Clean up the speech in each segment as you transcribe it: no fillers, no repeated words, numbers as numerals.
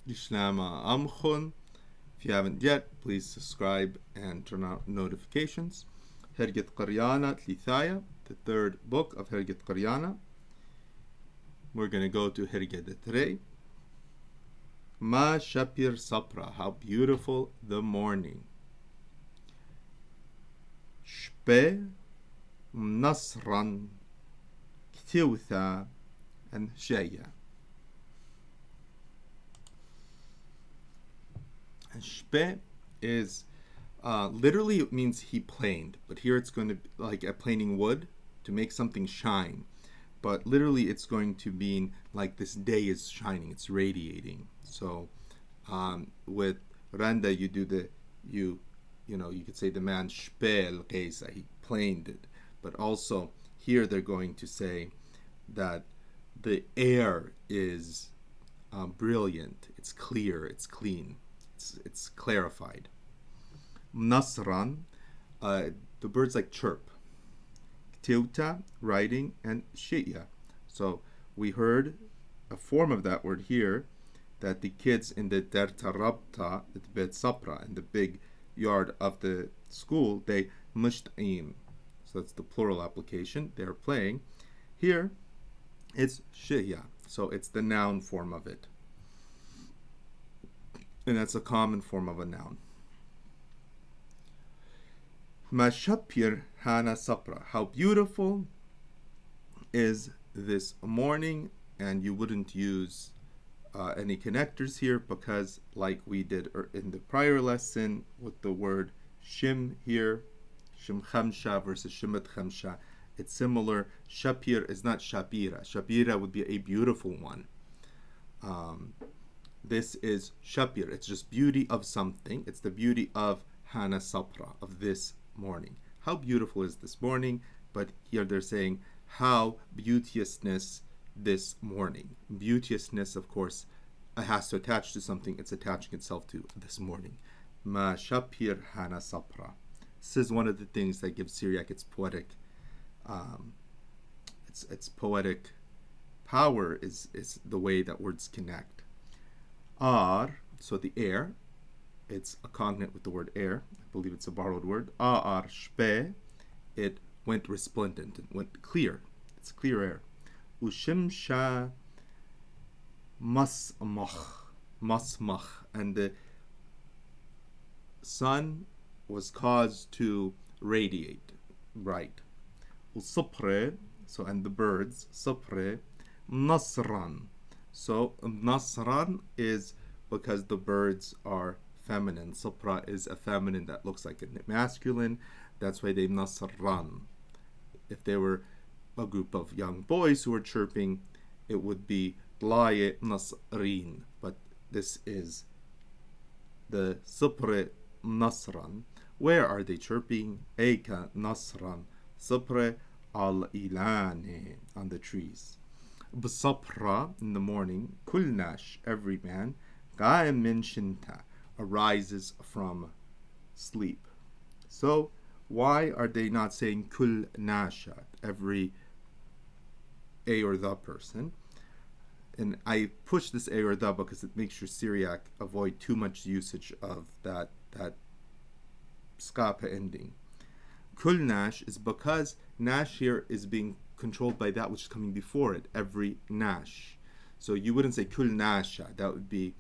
Ishlama Amkhun. If you haven't yet, please subscribe and turn on notifications. Herget Qaryana Tlithaya, the third book of Herget Qaryana. We're going to go to Herget Tre. Ma Shapir Sapra, how beautiful the morning. Shpe Nasran Ktiwtha and Shaya. And Shpe is literally it means he planed, but here it's going to be like a planing wood to make something shine. But literally it's going to mean like this day is shining, it's radiating. So with Randa you do the you could say the man Shpe Geisa, he planed it. But also here they're going to say that the air is brilliant, it's clear, it's clean, it's clarified. Nasran, the birds like chirp. Tiuta, writing, and Shia. So we heard a form of that word here that the kids in the Dertarabta, the Bet Sapra, in the big yard of the school, they musht'im. So that's the plural application. They're playing. Here, it's Shia. So it's the noun form of it. And that's a common form of a noun. Mashapir Hana Sapra. How beautiful is this morning, and you wouldn't use any connectors here because, like we did in the prior lesson with the word shim here, shim khamsha versus shimat khamsha, it's similar. Shapir is not shapira. Shapira would be a beautiful one. This is shapir. It's just beauty of something. It's the beauty of Hana Sapra, of this morning. How beautiful is this morning? But here they're saying how beauteousness this morning. Beauteousness, of course, has to attach to something. It's attaching itself to this morning. Ma Shapir Hana Sapra. This is one of the things that gives Syriac its poetic, its poetic power is the way that words connect. Ar, so the air, it's a cognate with the word air. I believe it's a borrowed word. Ar shpe, it went resplendent, it went clear. It's clear air. Ushimsha masmach, and the sun was caused to radiate bright. Usupre, so and the birds, supre, nasran. So nasran is because the birds are feminine. Supra is a feminine that looks like a masculine. That's why they nasran. If they were a group of young boys who were chirping, it would be laye nasrin. But this is the supre nasran. Where are they chirping? Eika nasran. Supre al ilane, on the trees. B'sapra, in the morning. Kulnash, every man. Ga'im min shinta, arises from sleep. So why are they not saying kul nashat, every a or the person? And I push this a or the because it makes your Syriac avoid too much usage of that skapa ending. Kul nash is because nash here is being controlled by that which is coming before it, every nash. So you wouldn't say kul nasha, that would be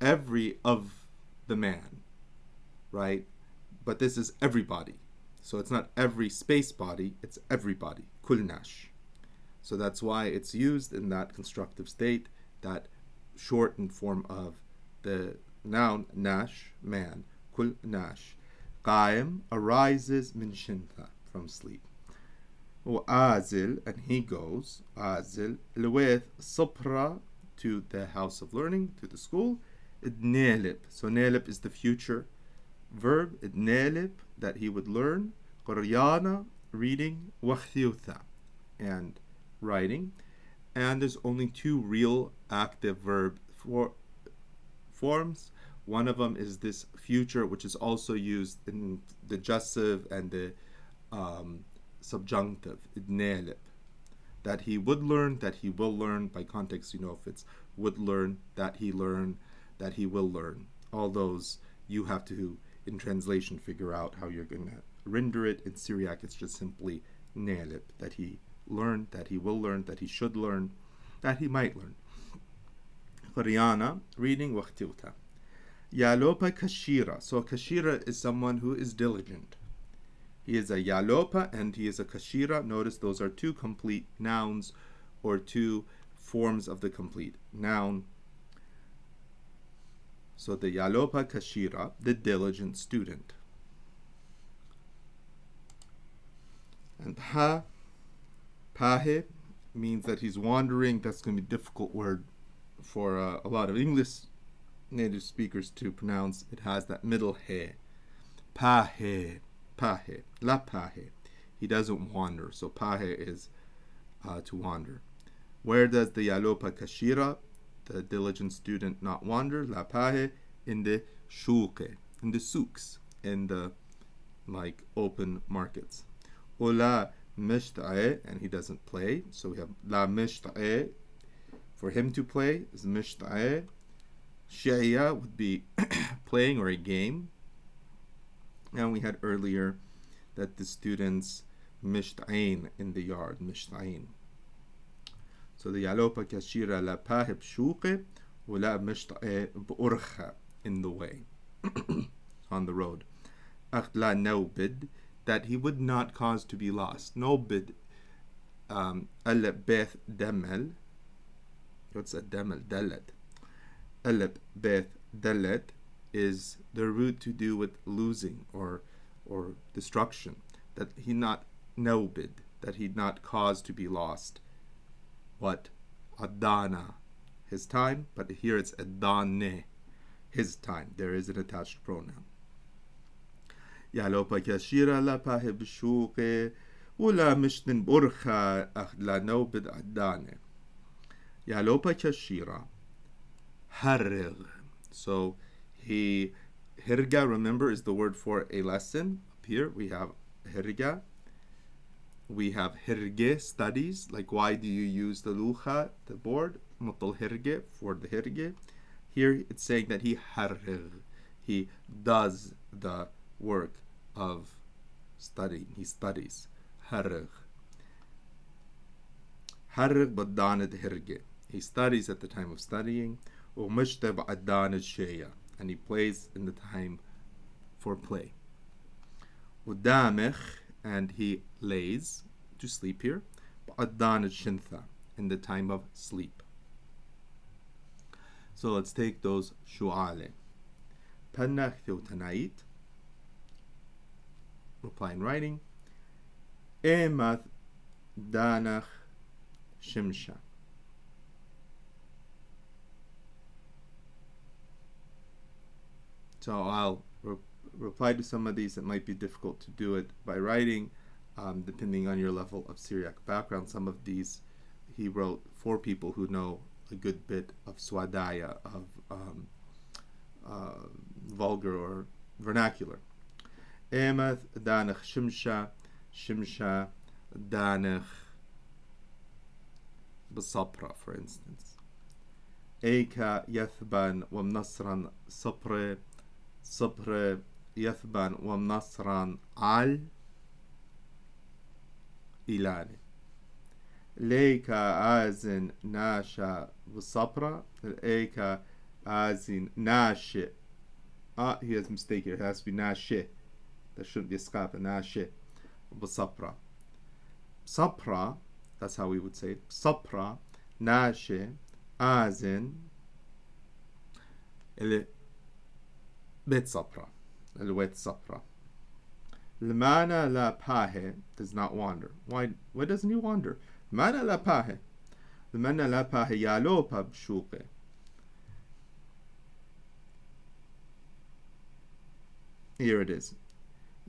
every of the man, right? But this is everybody. So it's not every space body, it's everybody, kul nash. So that's why it's used in that constructive state, that shortened form of the noun nash, man, kul nash. Qaim arises min shinta, from sleep. Azil, and he goes, Azil, with Sapra, to the house of learning, to the school. Idnelib, so nelib is the future verb. Idnelib, that he would learn. Qaryana, reading. Wakhtiyutha, and writing. And there's only two real active verb forms. One of them is this future, which is also used in the jussive and the subjunctive, idnelib. That he would learn, that he will learn. By context, if it's would learn, that he learn, that he will learn. All those you have to, in translation, figure out how you're going to render it. In Syriac, it's just simply nalib, that he learned, that he will learn, that he should learn, that he might learn. Qariana, reading waqtiuta. Yalopa kashira. So kashira is someone who is diligent. He is a yalopa and he is a kashira. Notice those are two complete nouns or two forms of the complete noun. So the yalopa kashira, the diligent student. And pahe means that he's wandering. That's going to be a difficult word for a lot of English native speakers to pronounce. It has that middle he. Pahe, la pahe. He doesn't wander. So pahe is to wander. Where does the yalopa kashira, the diligent student, not wander? La pahe, in the shuke, in the souks, in the open markets. Ola mishta'e, and he doesn't play. So we have la mishta'e. For him to play is mishta'e. Shaya would be playing or a game. And we had earlier that the students mishta'in in the yard, mishta'in. So the yalopa kashira la pahib shuqe wala mishta'e b'urcha, in the way, on the road. Akhla nawbid, that he would not cause to be lost. Nawbid alab beth damel. What's a damel? Dalet. Alab beth dalet is the root to do with losing or destruction. That he not nawbid, that he not cause to be lost. What? Adana, his time, but here it's adane, his time. There is an attached pronoun. Yalopa kashira la pahib shuqe wala mishtin burkha akhla nawbid adane. Yalopa kashira harrig. So hirga, remember, is the word for a lesson. Up here we have hirga. We have hirge, studies. Like, why do you use the luha, the board? Mutal hirge, for the hirge. Here it's saying that he harrig. He does the work of studying. He studies. Harrig. Harrig badanid hirge. He studies at the time of studying. ومشتب عدان الشيء, and he plays in the time for play. ودامخ, and he lays to sleep here. عدان الشنثة, in the time of sleep. So let's take those shu'ale. Pannakhtu tonight. Reply in writing. Emath danach shimsha. So I'll reply to some of these. It might be difficult to do it by writing, depending on your level of Syriac background. Some of these he wrote for people who know a good bit of swadaya, of vulgar or vernacular. Emath danach shimsha, shimsha danach b'sapra, for instance. Eika yathban wamnasran sapre, صبر يثبن ومنصرا عال إلاني ليكا آزن ناشا بصبرة ليكا آزن ناشئ. He has a mistake here. It has to be ناشئ. That shouldn't be a scapa. ناشئ بصبرة. صبرة, that's how we would say it. صبرة ناشئ آزن بيت صبرة, الويت صبرة. المانا لا باهي does not wander. Why doesn't he wander? المانا لا باهي. المانا لا باهي يالوبا بشوقه. Here it is.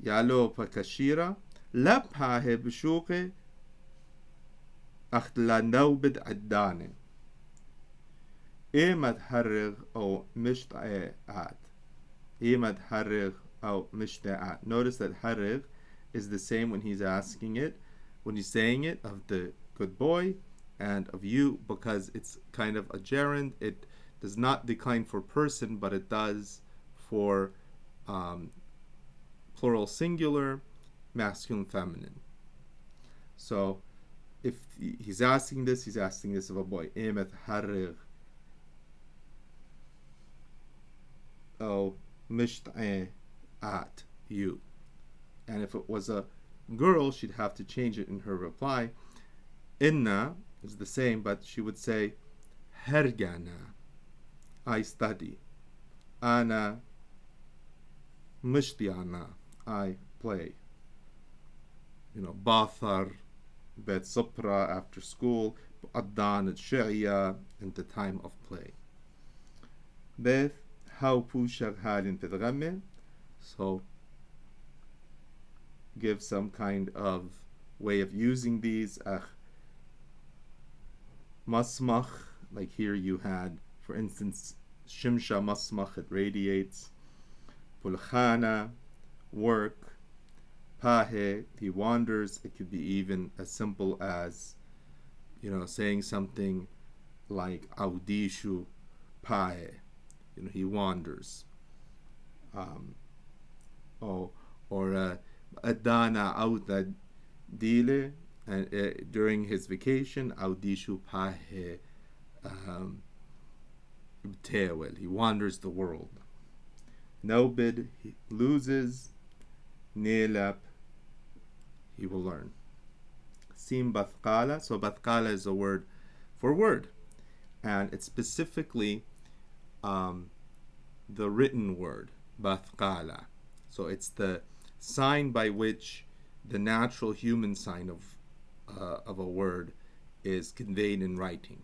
يالوبا كشيرة لا باهي بشوقه أخت لا نوبد عداني. إيما تحرغ أو مشتعات. Notice that harrig is the same when he's asking it, when he's saying it of the good boy and of you, because it's kind of a gerund. It does not decline for person, but it does for plural singular, masculine, feminine. So if he's asking this of a boy. إيه متحرغ أو مشتاق at you. And if it was a girl, she'd have to change it in her reply. Inna is the same, but she would say hergana, I study. Ana mishtiana, I play. Bathar, bet supra, after school. Addan at sharia, in the time of play. Beth, how pushag halin tedgamme. So give some kind of way of using these. Masmach, like here you had, for instance, shimsha masmach, it radiates. Pulkhana, work. Pahe, he wanders. It could be even as simple as, saying something like audishu pahe, he wanders. Or adana auta dile, and during his vacation, audishu pahe tewel, he wanders the world. Nobid, he loses. Nelap, he will learn. Sim bathqala, so bathqala is a word for word, and it's specifically the written word, bathqala. So it's the sign by which the natural human sign of a word is conveyed in writing.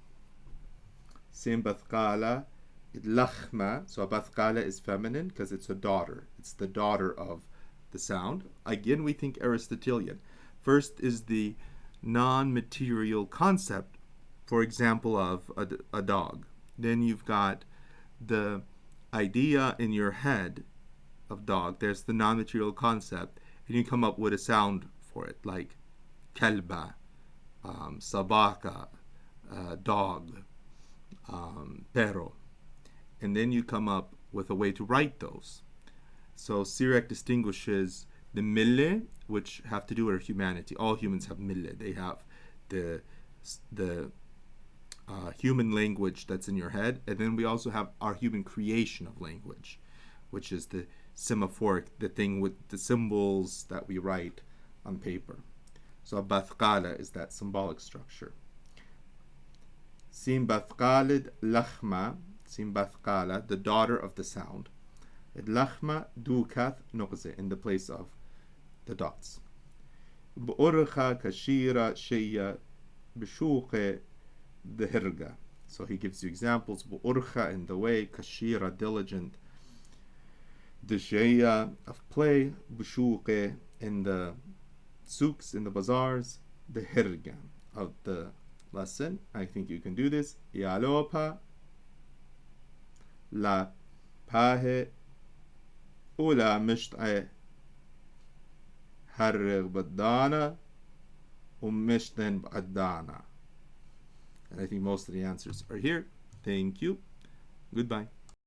Sim bathqala, lachma, so bathqala is feminine because it's a daughter. It's the daughter of the sound. Again, we think Aristotelian. First is the non-material concept, for example, of a dog. Then you've got the idea in your head of dog. There's the non-material concept, and you come up with a sound for it, like kalba, sabaka, dog, perro. And then you come up with a way to write those. So Syriac distinguishes the mille, which have to do with humanity. All humans have mille. They have the human language that's in your head, and then we also have our human creation of language, which is the semaphoric, the thing with the symbols that we write on paper. So bathqala is that symbolic structure. Sim bathqalid lachma, sim bathqala, the daughter of the sound. Lachma dukath nuqze, in the place of the dots. B'urcha kashira sheya b'shuqe dehirga. So he gives you examples. B'urcha, in the way. Kashira, diligent. Desheya, of play. B'shuqe, in the souks, in the bazaars. Dehirga, of the lesson. I think you can do this. Yalopa la pahe Ula mishtae harrig badana mishten badana. And I think most of the answers are here. Thank you. Goodbye.